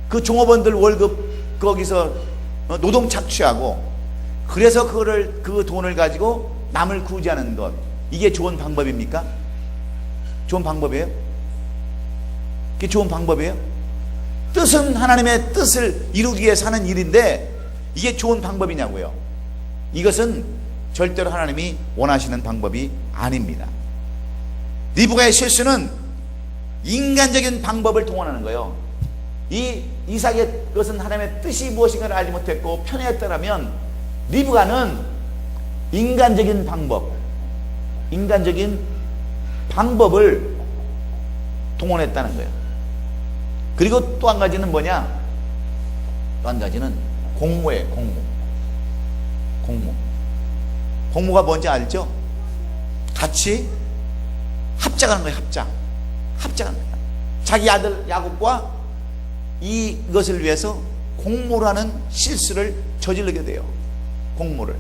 그 종업원들 월급 거기서 노동 착취하고, 그래서 그 돈을 가지고 남을 구제하는 것, 이게 좋은 방법입니까? 좋은 방법이에요? 그게 좋은 방법이에요? 뜻은 하나님의 뜻을 이루기 위해 사는 일인데 이게 좋은 방법이냐고요? 이것은 절대로 하나님이 원하시는 방법이 아닙니다. 리브가의 실수는 인간적인 방법을 동원하는 거예요. 이 이삭의 것은 하나님의 뜻이 무엇인가를 알지 못했고 편애했더라면 리브가는 인간적인 방법을 동원했다는 거예요. 그리고 또 한 가지는 뭐냐? 또 한 가지는 공모예요. 공모가 뭔지 알죠? 같이 합작하는 거예요. 합작하는 거예요. 자기 아들 야곱과 이것을 위해서 공모라는 실수를 저지르게 돼요. 공모를.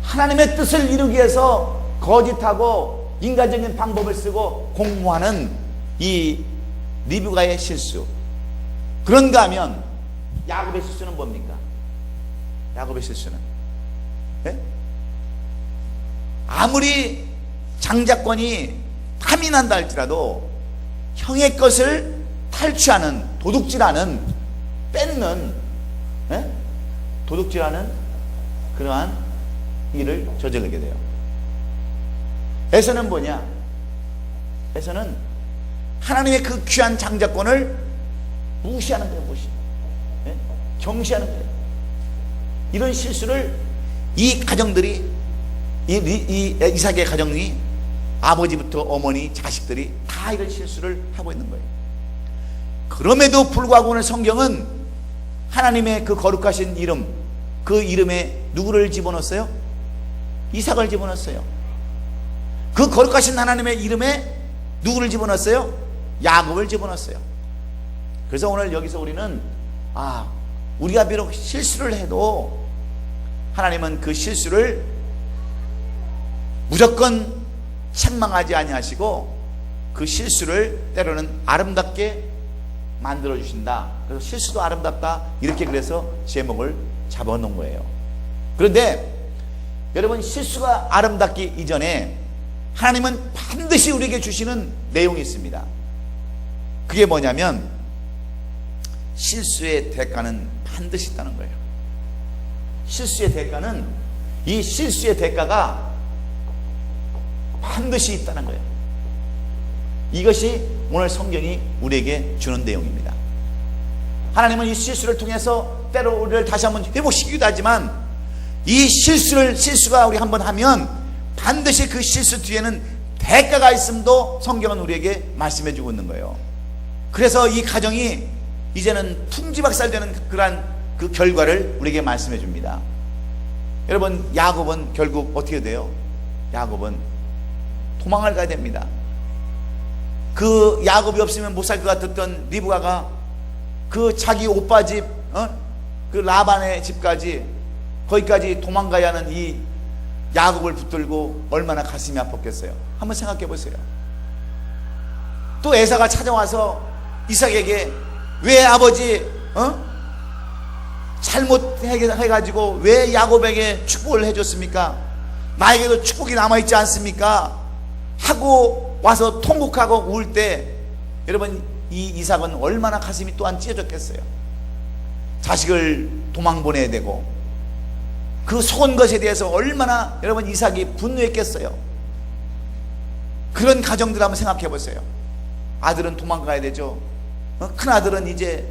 하나님의 뜻을 이루기 위해서 거짓하고 인간적인 방법을 쓰고 공모하는 이 리브가의 실수. 그런가 하면 야곱의 실수는 뭡니까? 야곱의 실수는, 네? 아무리 장자권이 탐이 난다 할지라도 형의 것을 탈취하는, 도둑질하는, 뺏는, 네? 도둑질하는 그러한 일을 저지르게 돼요. 에서는 뭐냐? 에서는 하나님의 그 귀한 장자권을 무시하는 거예요. 무시. 네? 경시하는 거예요. 이런 실수를 이 가정들이, 이 이삭의 가정이 아버지부터 어머니, 자식들이 다 이런 실수를 하고 있는 거예요. 그럼에도 불구하고 오늘 성경은 하나님의 그 거룩하신 이름, 그 이름에 누구를 집어넣었어요? 이삭을 집어넣었어요. 그 거룩하신 하나님의 이름에 누구를 집어넣었어요? 야곱을 집어넣었어요. 그래서 오늘 여기서 우리는 우리가 비록 실수를 해도 하나님은 그 실수를 무조건 책망하지 아니하시고 그 실수를 때로는 아름답게 만들어 주신다. 그래서 실수도 아름답다, 이렇게 그래서 제목을 잡아놓은 거예요. 그런데 여러분, 실수가 아름답기 이전에 하나님은 반드시 우리에게 주시는 내용이 있습니다. 그게 뭐냐면 실수의 대가는 반드시 있다는 거예요. 실수의 대가는, 이 실수의 대가가 반드시 있다는 거예요. 이것이 오늘 성경이 우리에게 주는 내용입니다. 하나님은 이 실수를 통해서 때로 우리를 다시 한번 회복시키기도 하지만, 이 실수가 우리 한번 하면 반드시 그 실수 뒤에는 대가가 있음도 성경은 우리에게 말씀해 주고 있는 거예요. 그래서 이 가정이 이제는 풍지박살되는 그러한 그 결과를 우리에게 말씀해 줍니다. 여러분, 야곱은 결국 어떻게 돼요? 야곱은 도망을 가야 됩니다. 그 야곱이 없으면 못 살 것 같았던 리브가가 그 자기 오빠 집, 그 라반의 집까지, 거기까지 도망가야 하는 이 야곱을 붙들고 얼마나 가슴이 아팠겠어요. 한번 생각해 보세요. 또 에사가 찾아와서 이삭에게 왜 아버지 잘못해가지고 왜 야곱에게 축복을 해줬습니까? 나에게도 축복이 남아있지 않습니까? 하고 와서 통곡하고 울 때, 여러분, 이 이삭은 얼마나 가슴이 또한 찢어졌겠어요. 자식을 도망 보내야 되고 그 속은 것에 대해서 얼마나 여러분 이삭이 분노했겠어요. 그런 가정들 한번 생각해 보세요. 아들은 도망가야 되죠. 큰 아들은 이제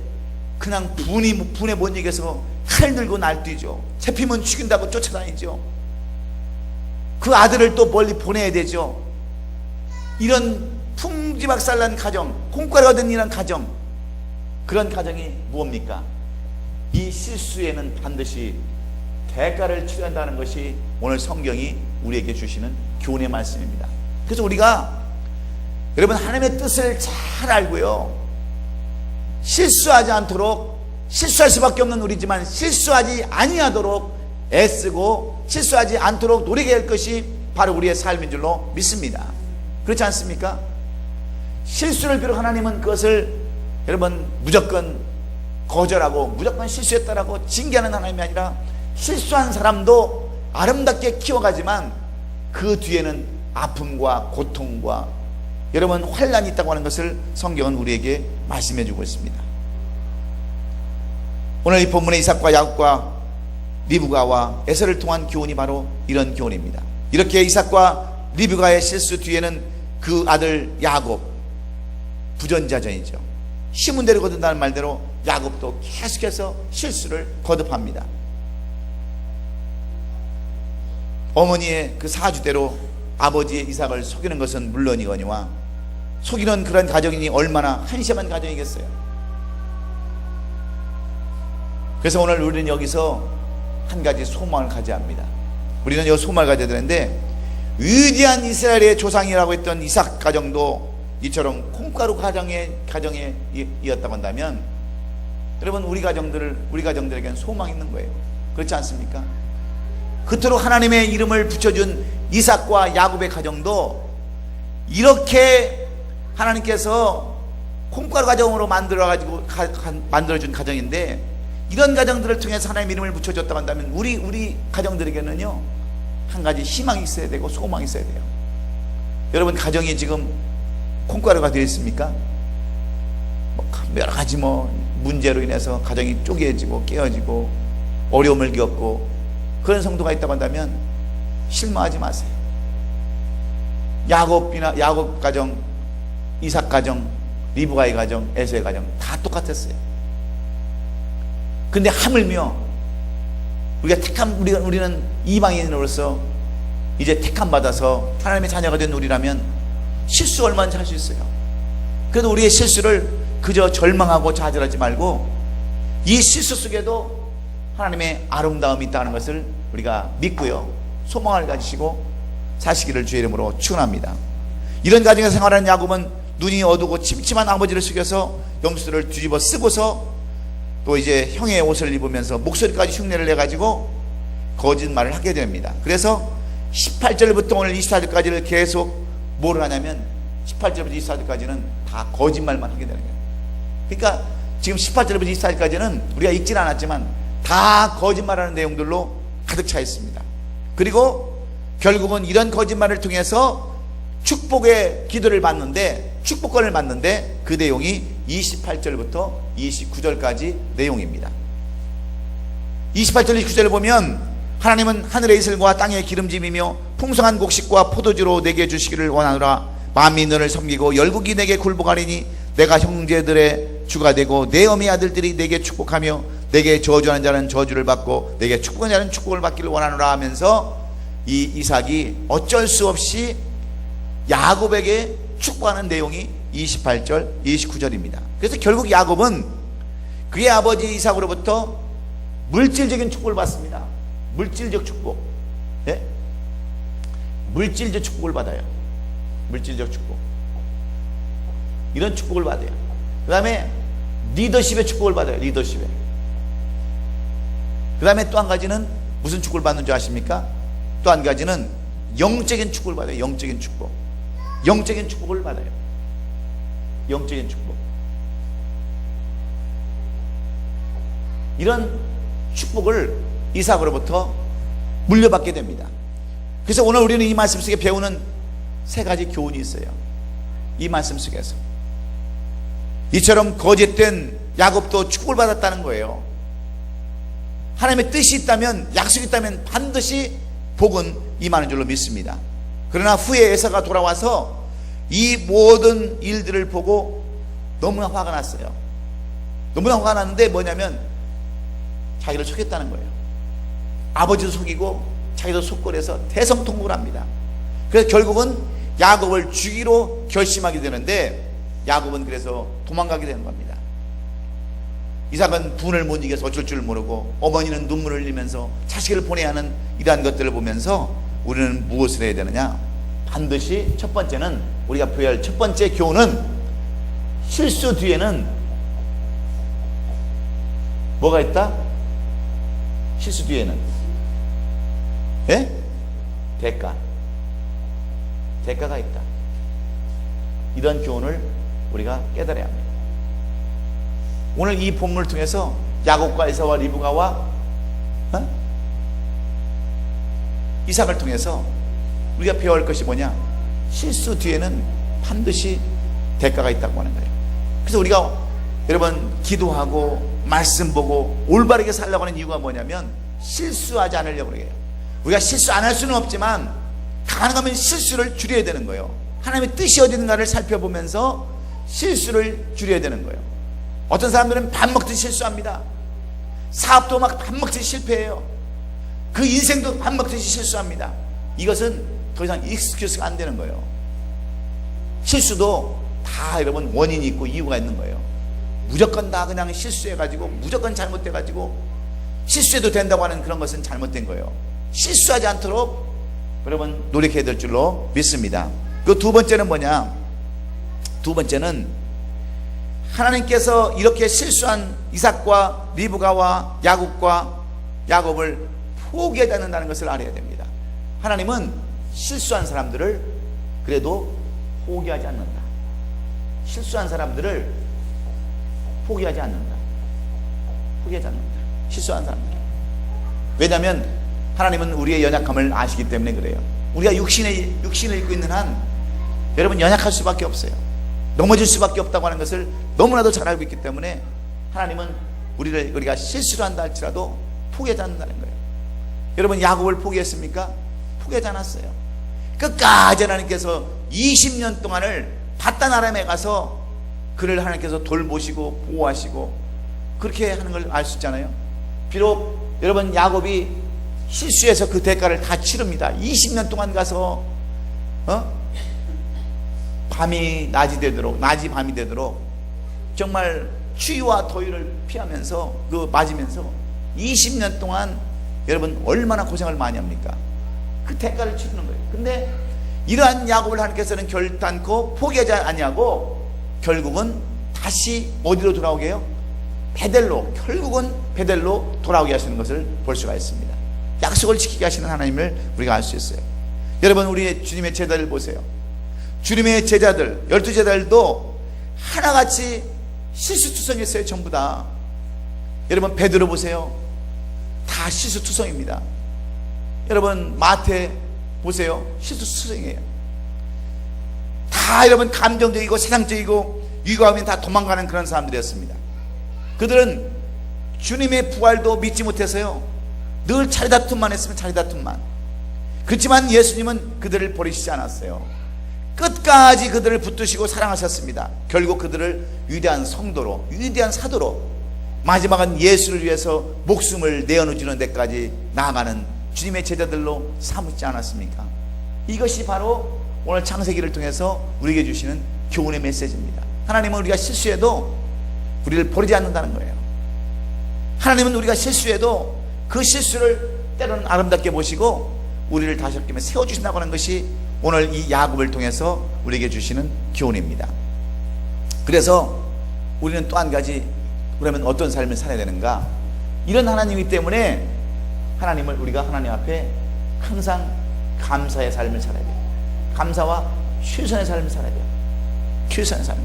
그냥 분에 못 이겨서 칼 들고 날뛰죠. 잡히면 죽인다고 쫓아다니죠. 그 아들을 또 멀리 보내야 되죠. 이런 풍지박살난 가정, 콩가루가 된 이런 가정, 그런 가정이 무엇입니까? 이 실수에는 반드시 대가를 치러야 한다는 것이 오늘 성경이 우리에게 주시는 교훈의 말씀입니다. 그래서 우리가 여러분, 하나님의 뜻을 잘 알고요, 실수하지 않도록, 실수할 수밖에 없는 우리지만 실수하지 아니하도록 애쓰고 실수하지 않도록 노력해야 할 것이 바로 우리의 삶인 줄로 믿습니다. 그렇지 않습니까? 실수를 비록 하나님은 그것을 여러분 무조건 거절하고 무조건 실수했다라고 징계하는 하나님이 아니라, 실수한 사람도 아름답게 키워가지만 그 뒤에는 아픔과 고통과 여러분 환난이 있다고 하는 것을 성경은 우리에게 말씀해 주고 있습니다. 오늘 이 본문의 이삭과 야곱과 리브가와 에서를 통한 교훈이 바로 이런 교훈입니다. 이렇게 이삭과 리브가의 실수 뒤에는 그 아들 야곱, 부전자전이죠. 심은 대로 거둔다는 말대로 야곱도 계속해서 실수를 거듭합니다. 어머니의 그 사주대로 아버지의 이삭을 속이는 것은 물론이거니와 속이는 그런 가정이니 얼마나 한심한 가정이겠어요. 그래서 오늘 우리는 여기서 한 가지 소망을 가져야 합니다. 우리는 이 소망을 가져야 되는데, 위대한 이스라엘의 조상이라고 했던 이삭 가정도 이처럼 콩가루 가정에 이었다고 한다면, 여러분, 우리 가정들에게는 소망이 있는 거예요. 그렇지 않습니까? 그토록 하나님의 이름을 붙여준 이삭과 야곱의 가정도 이렇게 하나님께서 콩가루 가정으로 만들어준 가정인데, 이런 가정들을 통해서 하나님의 이름을 붙여줬다고 한다면 우리 가정들에게는요, 한 가지 희망이 있어야 되고 소망이 있어야 돼요. 여러분, 가정이 지금 콩가루가 되어 있습니까? 여러 가지 문제로 인해서 가정이 쪼개지고 깨어지고 어려움을 겪고 그런 성도가 있다고 한다면 실망하지 마세요. 야곱 가정, 이삭 가정, 리브가의 가정, 에서의 가정 다 똑같았어요. 근데 하물며 우리는 이방인으로서 이제 택함 받아서 하나님의 자녀가 된 우리라면 실수 얼마나 할 수 있어요. 그래도 우리의 실수를 그저 절망하고 좌절하지 말고 이 실수 속에도 하나님의 아름다움이 있다는 것을 우리가 믿고요, 소망을 가지시고 사시기를 주의 이름으로 축원합니다. 이런 가정에서 생활하는 야곱은 눈이 어두고 침침한 아버지를 숙여서 염소를 뒤집어 쓰고서 또 이제 형의 옷을 입으면서 목소리까지 흉내를 내가지고 거짓말을 하게 됩니다. 그래서 18절부터 오늘 24절까지를 계속 뭘 하냐면 18절부터 24절까지는 다 거짓말만 하게 되는 거예요. 그러니까 지금 18절부터 24절까지는 우리가 읽지는 않았지만 다 거짓말하는 내용들로 가득 차 있습니다. 그리고 결국은 이런 거짓말을 통해서 축복의 기도를 받는데, 축복권을 받는데 그 내용이 28절부터 29절까지 내용입니다. 28절 29절을 보면 하나님은 하늘의 이슬과 땅의 기름짐이며 풍성한 곡식과 포도주로 내게 주시기를 원하노라. 만민이 너를 섬기고 열국이 내게 굴복하리니 내가 형제들의 주가 되고 내 어미 아들들이 내게 축복하며 내게 저주하는 자는 저주를 받고 내게 축복하는 자는 축복을 받기를 원하노라 하면서 이 이삭이 어쩔 수 없이 야곱에게 축복하는 내용이 28절 29절입니다 그래서 결국 야곱은 그의 아버지 이삭으로부터 물질적인 축복을 받습니다. 물질적 축복, 예? 물질적 축복을 받아요. 물질적 축복, 이런 축복을 받아요. 그 다음에 리더십의 축복을 받아요. 리더십의. 그 다음에 또 한 가지는 무슨 축복을 받는 줄 아십니까? 또 한 가지는 영적인 축복을 받아요. 영적인 축복, 영적인 축복을 받아요. 영적인 축복. 이런 축복을 이삭으로부터 물려받게 됩니다. 그래서 오늘 우리는 이 말씀 속에 배우는 세 가지 교훈이 있어요. 이 말씀 속에서 이처럼 거짓된 야곱도 축복을 받았다는 거예요. 하나님의 뜻이 있다면, 약속이 있다면 반드시 복은 임하는 줄로 믿습니다. 그러나 후에 에사가 돌아와서 이 모든 일들을 보고 너무나 화가 났어요. 너무나 화가 났는데 뭐냐면 자기를 속였다는 거예요. 아버지도 속이고 자기도 속골해서 대성통곡을 합니다. 그래서 결국은 야곱을 죽이로 결심하게 되는데 야곱은 그래서 도망가게 되는 겁니다. 이삭은 분을 못 이겨서 어쩔 줄 모르고 어머니는 눈물을 흘리면서 자식을 보내야 하는 이러한 것들을 보면서 우리는 무엇을 해야 되느냐? 반드시 첫 번째는, 우리가 배워야 할 첫 번째 교훈은 실수 뒤에는 뭐가 있다? 실수 뒤에는 대가가 있다. 이런 교훈을 우리가 깨달아야 합니다. 오늘 이 본문을 통해서 야곱과 에사와 리브가와 이삭을 통해서 우리가 배워야 할 것이 뭐냐? 실수 뒤에는 반드시 대가가 있다고 하는 거예요. 그래서 우리가 여러분 기도하고 말씀 보고 올바르게 살려고 하는 이유가 뭐냐면 실수하지 않으려고 해요. 우리가 실수 안 할 수는 없지만 가능하면 실수를 줄여야 되는 거예요. 하나님의 뜻이 어딘가를 살펴보면서 실수를 줄여야 되는 거예요. 어떤 사람들은 밥 먹듯이 실수합니다. 사업도 막 밥 먹듯이 실패해요. 그 인생도 밥 먹듯이 실수합니다. 이것은 더 이상 익스큐스가 안 되는 거예요. 실수도 다 여러분 원인이 있고 이유가 있는 거예요. 무조건 다 그냥 실수해가지고 무조건 잘못돼가지고 실수해도 된다고 하는 그런 것은 잘못된 거예요. 실수하지 않도록 여러분 노력해야 될 줄로 믿습니다. 그 두 번째는 뭐냐? 두 번째는 하나님께서 이렇게 실수한 이삭과 리브가와 야곱을 포기하지 않는다는 것을 알아야 됩니다. 하나님은 실수한 사람들을 그래도 포기하지 않는다. 실수한 사람들을 포기하지 않는다. 포기하지 않는다. 실수한 사람들. 왜냐하면 하나님은 우리의 연약함을 아시기 때문에 그래요. 우리가 육신을 입고 있는 한 여러분 연약할 수밖에 없어요. 넘어질 수밖에 없다고 하는 것을 너무나도 잘 알고 있기 때문에 하나님은 우리가 실수를 한다 할지라도 포기하지 않는다는 거예요. 여러분 야곱을 포기했습니까? 포기하지 않았어요. 끝까지 하나님께서 20년 동안을 바단 아람에 가서 그를 하나님께서 돌보시고 보호하시고 그렇게 하는 걸 알 수 있잖아요. 비록 여러분 야곱이 실수해서 그 대가를 다 치릅니다. 20년 동안 가서 밤이 낮이 되도록, 낮이 밤이 되도록 정말 추위와 더위를 피하면서 맞으면서 20년 동안 여러분 얼마나 고생을 많이 합니까? 그 대가를 치르는 거예요. 근데 이러한 야곱을 하나님께서는 결단코 포기하지 아니하고 결국은 다시 어디로 돌아오게 해요? 베델로, 결국은 베델로 돌아오게 하시는 것을 볼 수가 있습니다. 약속을 지키게 하시는 하나님을 우리가 알 수 있어요. 여러분, 우리 주님의 제자들 보세요. 주님의 제자들, 12제자들도 하나같이 실수투성했어요. 전부 다. 여러분, 베드로 보세요. 다 실수투성입니다. 여러분, 마태 보세요. 실수투성이에요. 다 여러분 감정적이고 세상적이고 위과하면 다 도망가는 그런 사람들이었습니다. 그들은 주님의 부활도 믿지 못해서요, 늘 자리다툼만 했으면 자리다툼만. 그렇지만 예수님은 그들을 버리시지 않았어요. 끝까지 그들을 붙드시고 사랑하셨습니다. 결국 그들을 위대한 성도로, 위대한 사도로, 마지막은 예수를 위해서 목숨을 내어놓는 데까지 나아가는 주님의 제자들로 삼지 않았습니까? 이것이 바로 오늘 창세기를 통해서 우리에게 주시는 교훈의 메시지입니다. 하나님은 우리가 실수해도 우리를 버리지 않는다는 거예요. 하나님은 우리가 실수해도 그 실수를 때로는 아름답게 보시고 우리를 다시 한번 세워주신다고 하는 것이 오늘 이 야곱을 통해서 우리에게 주시는 교훈입니다. 그래서 우리는 또 한 가지, 그러면 어떤 삶을 살아야 되는가? 이런 하나님이기 때문에 하나님을 우리가 하나님 앞에 항상 감사의 삶을 살아야 돼요. 감사와 최선의 삶을 살아야 돼요. 최선의 삶.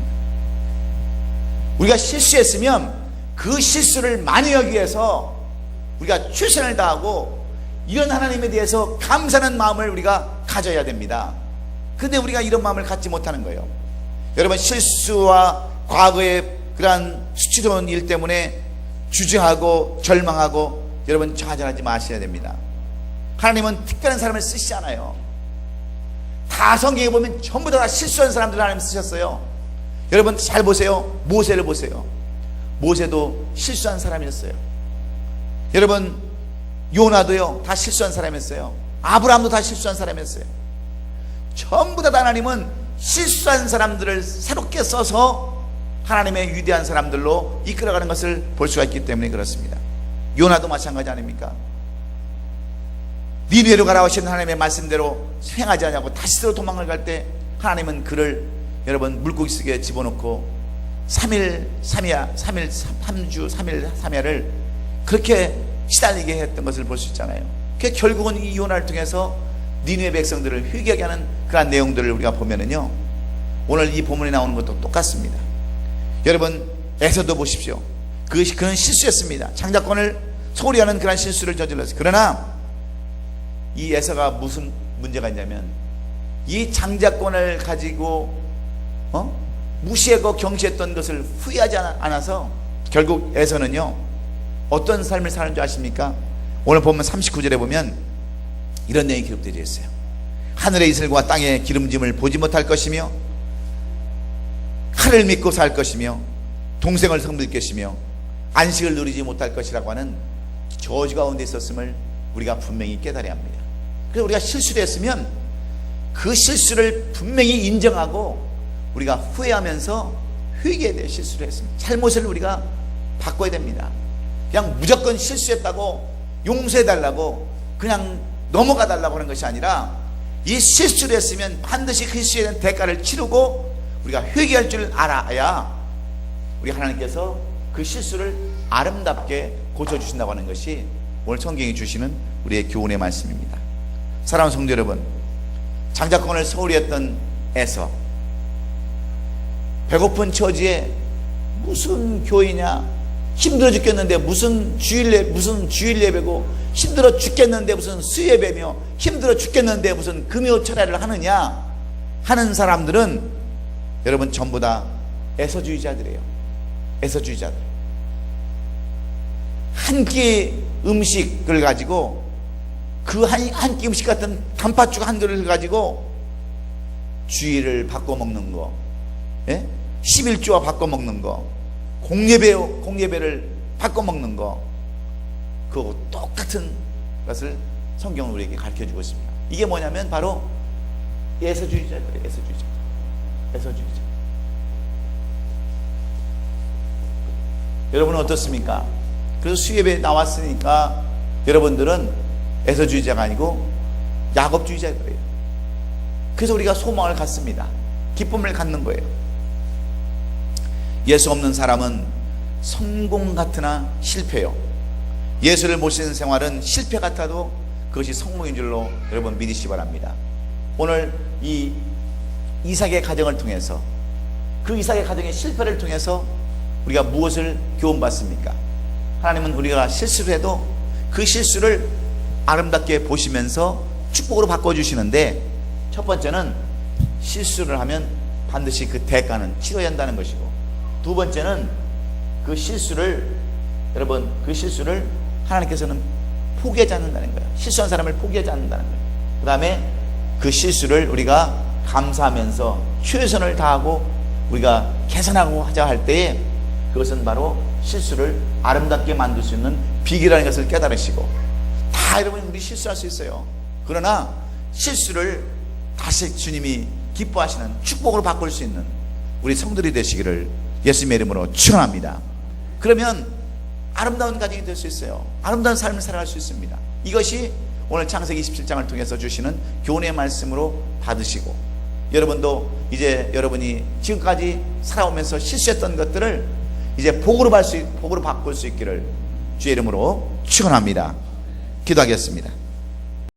우리가 실수했으면 그 실수를 만회하기 위해서 우리가 최선을 다하고 이런 하나님에 대해서 감사하는 마음을 우리가 가져야 됩니다. 근데 우리가 이런 마음을 갖지 못하는 거예요. 여러분, 실수와 과거의 그러한 수치스러운 일 때문에 주저하고 절망하고 여러분 좌절하지 마셔야 됩니다. 하나님은 특별한 사람을 쓰시지 않아요. 다 성경에 보면 전부 다 실수한 사람들을 하나님 쓰셨어요. 여러분 잘 보세요. 모세를 보세요. 모세도 실수한 사람이었어요. 여러분, 요나도요, 다 실수한 사람이었어요. 아브라함도 다 실수한 사람이었어요. 전부 다 하나님은 실수한 사람들을 새롭게 써서 하나님의 위대한 사람들로 이끌어가는 것을 볼 수가 있기 때문에 그렇습니다. 요나도 마찬가지 아닙니까? 니느웨로 가라고 하신 하나님의 말씀대로 행하지 않냐고 다시스로 도망을 갈 때 하나님은 그를 여러분 물고기 속에 집어넣고 3주 3야를 그렇게 시달리게 했던 것을 볼 수 있잖아요. 결국은 이 요나를 통해서 니느웨 백성들을 회개하게 하는 그런 내용들을 우리가 보면은요, 오늘 이 본문에 나오는 것도 똑같습니다. 여러분, 에서도 보십시오. 그는 실수했습니다. 장자권을 소홀히 하는 그런 실수를 저질렀어요. 그러나 이 에서가 무슨 문제가 있냐면, 이 장자권을 가지고 무시하고 경시했던 것을 후회하지 않아서 결국 에서는요, 어떤 삶을 사는 줄 아십니까? 오늘 보면 39절에 보면 이런 내용이 기록되어 있어요. 하늘의 이슬과 땅의 기름짐을 보지 못할 것이며 칼을 믿고 살 것이며 동생을 섬길 것이며 안식을 누리지 못할 것이라고 하는 저주 가운데 있었음을 우리가 분명히 깨달아야 합니다. 그래서 우리가 실수를 했으면 그 실수를 분명히 인정하고 우리가 후회하면서 회개해야 돼요. 실수를 했으면 잘못을 우리가 바꿔야 됩니다. 그냥 무조건 실수했다고 용서해달라고 그냥 넘어가달라고 하는 것이 아니라, 이 실수를 했으면 반드시 그 실수에 대한 대가를 치르고 우리가 회개할 줄 알아야 우리 하나님께서 그 실수를 아름답게 고쳐주신다고 하는 것이 오늘 성경이 주시는 우리의 교훈의 말씀입니다. 사랑하는 성도 여러분, 장자권을 소홀히 했던 에서, 배고픈 처지에 무슨 교회냐, 힘들어 죽겠는데 무슨 주일 예배고, 힘들어 죽겠는데 무슨 수예배며, 힘들어 죽겠는데 무슨 금요철야를 하느냐 하는 사람들은 여러분 전부 다 에서주의자들이에요. 에서주의자들. 한 끼 음식을 가지고, 그 한 끼 음식 같은 단팥죽 한 그릇을 가지고 주일을 바꿔 먹는 거, 11조와 바꿔 먹는 거, 공예배를 바꿔 먹는 거, 그거 똑같은 것을 성경은 우리에게 가르쳐주고 있습니다. 이게 뭐냐면 바로 예서주의자예요. 예서주의자. 여러분은 어떻습니까? 그래서 수협에 나왔으니까 여러분들은 예서주의자가 아니고 야곱주의자일 거예요. 그래서 우리가 소망을 갖습니다. 기쁨을 갖는 거예요. 예수 없는 사람은 성공 같으나 실패요. 예수를 모시는 생활은 실패 같아도 그것이 성공인 줄로 여러분 믿으시기 바랍니다. 오늘 이 이삭의 가정을 통해서, 그 이삭의 가정의 실패를 통해서 우리가 무엇을 교훈받습니까? 하나님은 우리가 실수를 해도 그 실수를 아름답게 보시면서 축복으로 바꿔주시는데, 첫 번째는 실수를 하면 반드시 그 대가는 치러야 한다는 것이고, 두 번째는 그 실수를, 여러분, 그 실수를 하나님께서는 포기하지 않는다는 거예요. 실수한 사람을 포기하지 않는다는 거예요. 그 다음에 그 실수를 우리가 감사하면서 최선을 다하고 우리가 개선하고 하자 할 때에 그것은 바로 실수를 아름답게 만들 수 있는 비결이라는 것을 깨달으시고, 다 여러분 우리 실수할 수 있어요. 그러나 실수를 다시 주님이 기뻐하시는 축복으로 바꿀 수 있는 우리 성들이 되시기를 예수님의 이름으로 축원합니다. 그러면 아름다운 가정이 될 수 있어요. 아름다운 삶을 살아갈 수 있습니다. 이것이 오늘 창세기 27장을 통해서 주시는 교훈의 말씀으로 받으시고, 여러분도 이제 여러분이 지금까지 살아오면서 실수했던 것들을 이제 복으로 바꿀 수 있기를 주의 이름으로 축원합니다. 기도하겠습니다.